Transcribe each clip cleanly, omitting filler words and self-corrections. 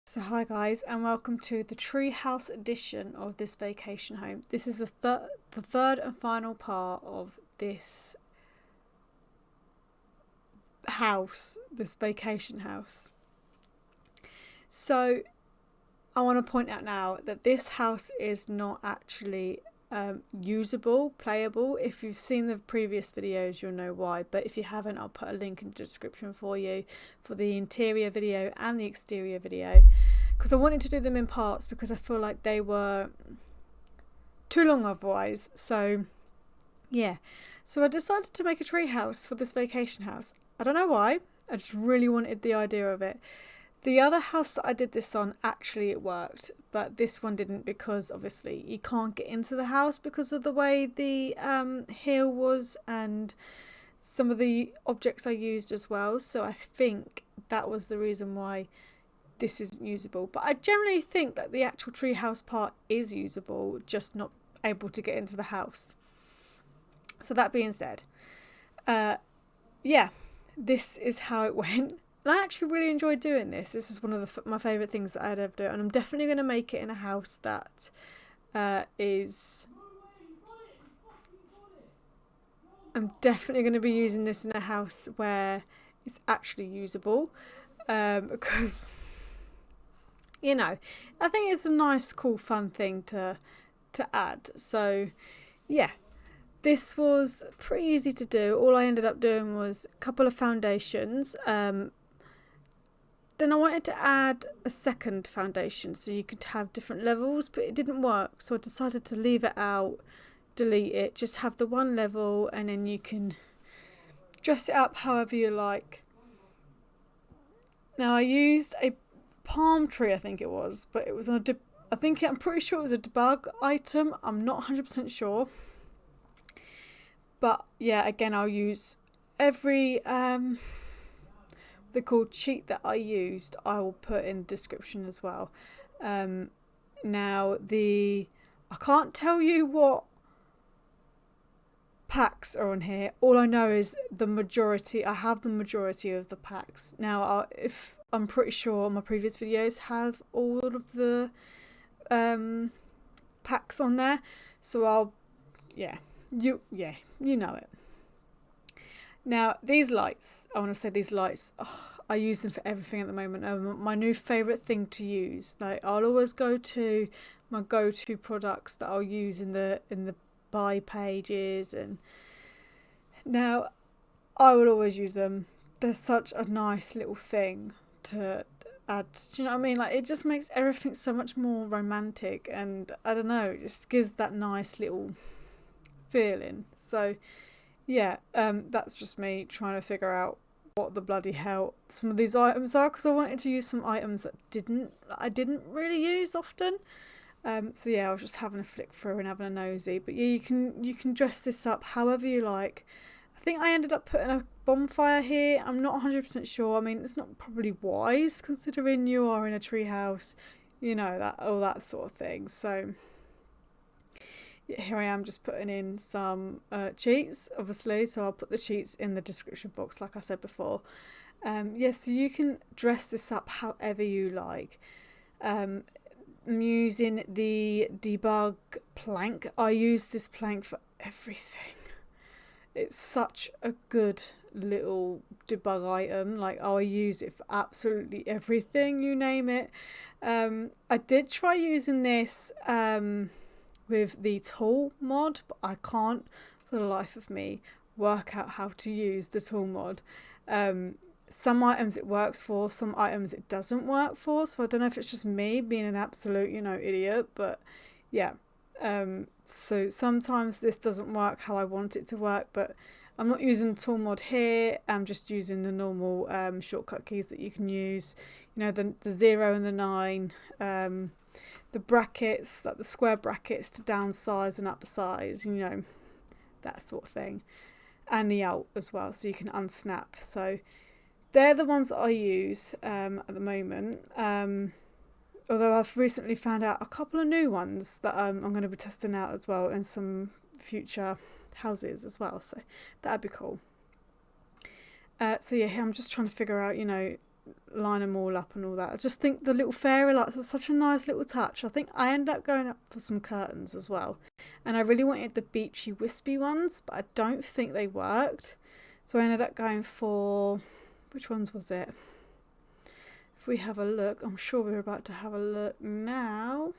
So hi guys, and welcome to the treehouse edition of this vacation home. This is the third and final part of this house, this vacation house. So I want to point out now that this house is not actually usable, playable. If you've seen the previous videos, you'll know why, but if you haven't, I'll put a link in the description for you for the interior video and the exterior video, because I wanted to do them in parts because I feel like they were too long otherwise. So yeah, so I decided to make a tree house for this vacation house. I don't know why, I just really wanted the idea of it. The other house that I did this on, actually it worked, but this one didn't, because obviously you can't get into the house because of the way the hill was and some of the objects I used as well. So I think that was the reason why this isn't usable. But I generally think that the actual treehouse part is usable, just not able to get into the house. So that being said, yeah, this is how it went. And I actually really enjoyed doing this. This is one of my favourite things that I'd ever do. And I'm definitely going to make it in a house that is... I'm definitely going to be using this in a house where it's actually usable. Because, you know, I think it's a nice, cool, fun thing to add. So, yeah. This was pretty easy to do. All I ended up doing was a couple of foundations. Then I wanted to add a second foundation so you could have different levels, but it didn't work. So I decided to leave it out, delete it, just have the one level, and then you can dress it up however you like. Now I used a palm tree, I think it was, but it was on I'm pretty sure it was a debug item. I'm not 100% sure. But yeah, again, I'll use every the called cheat that I used, I will put in the description as well. Now I can't tell you what packs are on here. All I know is I have the majority of the packs. Now if I'm pretty sure my previous videos have all of the packs on there, so you know it. Now these lights, I use them for everything at the moment. My new favourite thing to use. Like, I'll always go to my go-to products that I'll use in the buy pages, and now I will always use them. They're such a nice little thing to add. Do you know what I mean? Like, it just makes everything so much more romantic, and I don't know, it just gives that nice little feeling. So yeah, that's just me trying to figure out what the bloody hell some of these items are, because I wanted to use some items that I didn't really use often. So yeah, I was just having a flick through and having a nosy. But yeah, you can dress this up however you like. I think I ended up putting a bonfire here. I'm not 100% sure. I mean, it's not probably wise considering you are in a tree house, you know, that all that sort of thing. So here I am just putting in some cheats, obviously, so I'll put the cheats in the description box like I said before. Yes, so you can dress this up however you like. I'm using the debug plank. I use this plank for everything. It's such a good little debug item. Like, I'll use it for absolutely everything, you name it. I did try using this with the tool mod, but I can't for the life of me work out how to use the tool mod. Some items it works for, some items it doesn't work for, so I don't know if it's just me being an absolute, idiot, but yeah. So sometimes this doesn't work how I want it to work, but I'm not using the tool mod here. I'm just using the normal shortcut keys that you can use, the 0 and the 9, the brackets, like the square brackets to downsize and upsize, that sort of thing, and the alt as well, so you can unsnap. So they're the ones that I use at the moment, although I've recently found out a couple of new ones that I'm going to be testing out as well in some future houses as well, so that'd be cool. So yeah, I'm just trying to figure out, line them all up and all that. I just think the little fairy lights are such a nice little touch. I think I ended up going up for some curtains as well, and I really wanted the beachy wispy ones, but I don't think they worked, so I ended up going for, which ones was it? If we have a look, I'm sure we're about to have a look now.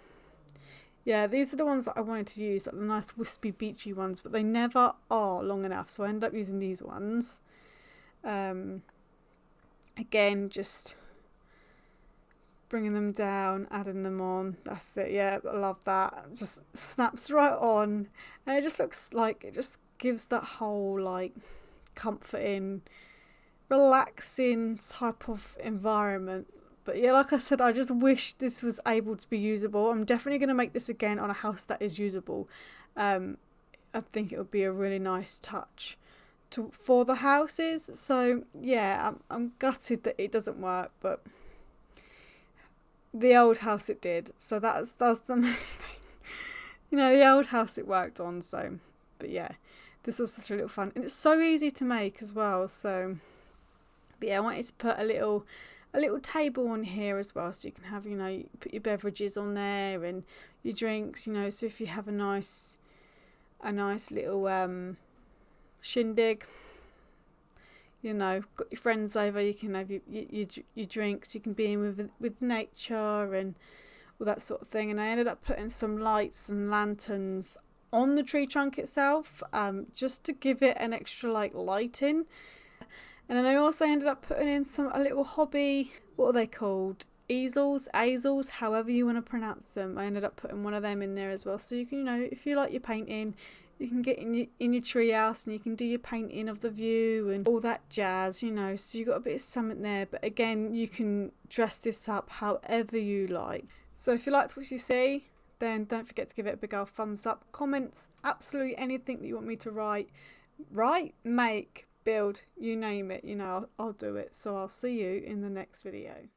Yeah, these are the ones that I wanted to use, like the nice wispy beachy ones, but they never are long enough, so I ended up using these ones. Again, just bringing them down, adding them on. That's it. Yeah, I love that. It just snaps right on, and it just looks like, it just gives that whole like comforting, relaxing type of environment. But yeah, like I said, I just wish this was able to be usable. I'm definitely going to make this again on a house that is usable. I think it would be a really nice touch for the houses. So yeah, I'm gutted that it doesn't work, but the old house it did, so that's the main thing. You know, the old house it worked on. So, but yeah, this was such a little fun, and it's so easy to make as well. So, but yeah, I wanted to put a little table on here as well, so you can have, you know, you put your beverages on there and your drinks, you know, so if you have a nice little shindig, you know, got your friends over, you can have your drinks, you can be in with nature and all that sort of thing. And I ended up putting some lights and lanterns on the tree trunk itself, just to give it an extra like lighting. And then I also ended up putting in a little hobby, what are they called? Easels, however you want to pronounce them. I ended up putting one of them in there as well, so you can, you know, if you like your painting, you can get in your treehouse and you can do your painting of the view and all that jazz, you know. So you got a bit of something there, but again, you can dress this up however you like. So if you liked what you see, then don't forget to give it a big old thumbs up. Comments, absolutely anything that you want me to write, make, build, you name it, you know, I'll do it. So I'll see you in the next video.